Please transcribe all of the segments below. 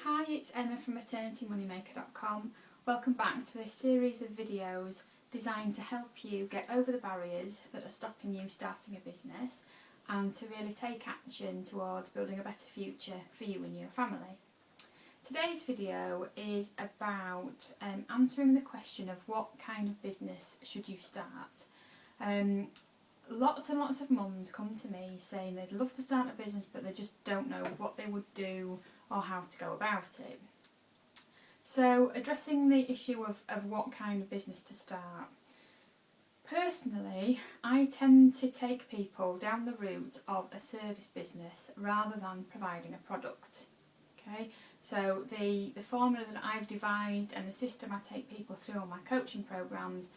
Hi, it's Emma from maternitymoneymaker.com. Welcome back to this series of videos designed to help you get over the barriers that are stopping you starting a business and to really take action towards building a better future for you and your family. Today's video is about answering the question of what kind of business should you start. Lots and lots of mums come to me saying they'd love to start a business but they just don't know what they would do or how to go about it. So addressing the issue of what kind of business to start. Personally, I tend to take people down the route of a service business rather than providing a product. Okay, so the formula that I've devised and the system I take people through on my coaching programs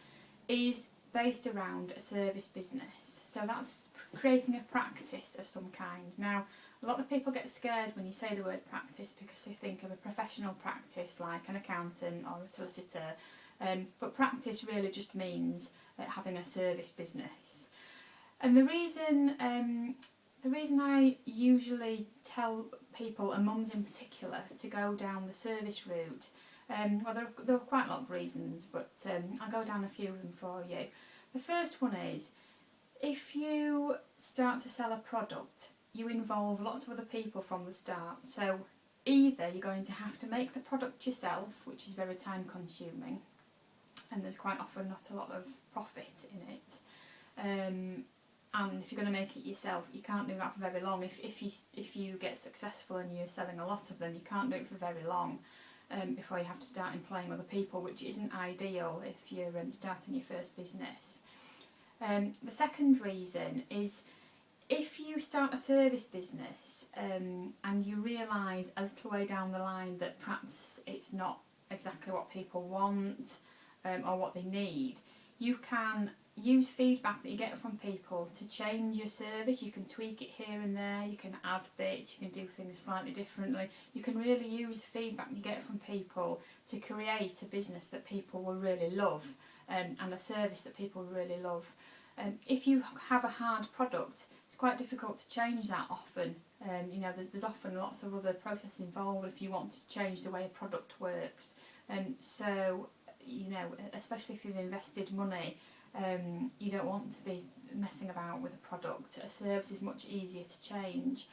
is based around a service business. So that's creating a practice of some kind. Now, a lot of people get scared when you say the word practice because they think of a professional practice like an accountant or a solicitor, but practice really just means having a service business. And the reason I usually tell people, and mums in particular, to go down the service route, well, there are quite a lot of reasons, but I'll go down a few of them for you. The first one is, if you start to sell a product, you involve lots of other people from the start. So either you're going to have to make the product yourself, which is very time consuming, and there's quite often not a lot of profit in it. And if you're going to make it yourself, you can't do that for very long. If you get successful and you're selling a lot of them, you can't do it for very long before you have to start employing other people, which isn't ideal if you're starting your first business. The second reason is, if you start a service business and you realise a little way down the line that perhaps it's not exactly what people want or what they need, you can use feedback that you get from people to change your service. You can tweak it here and there, you can add bits, you can do things slightly differently. You can really use the feedback you get from people to create a business that people will really love and a service that people really love. If you have a hard product, it's quite difficult to change that often. There's often lots of other processes involved if you want to change the way a product works. So, especially if you've invested money, you don't want to be messing about with a product. A service is much easier to change.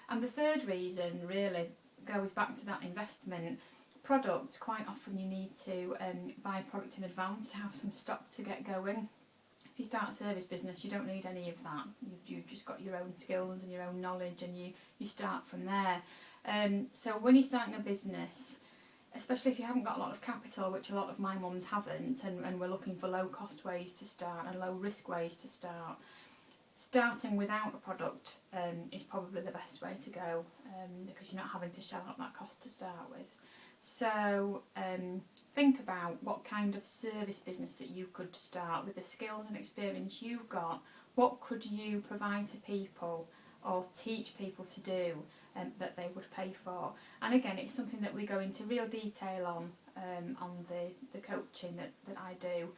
And the third reason really goes back to that investment. Product, quite often you need to buy product in advance to have some stock to get going. If you start a service business, you don't need any of that. You've just got your own skills and your own knowledge, and you start from there. So when you're starting a business, especially if you haven't got a lot of capital, which a lot of my mums haven't, and we're looking for low cost ways to start and low risk ways to start, starting without a product is probably the best way to go, because you're not having to shell out that cost to start with. So think about what kind of service business that you could start with the skills and experience you've got. What could you provide to people or teach people to do that they would pay for? And again, it's something that we go into real detail on the coaching that I do.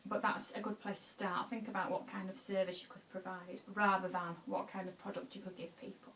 But that's a good place to start. Think about what kind of service you could provide rather than what kind of product you could give people.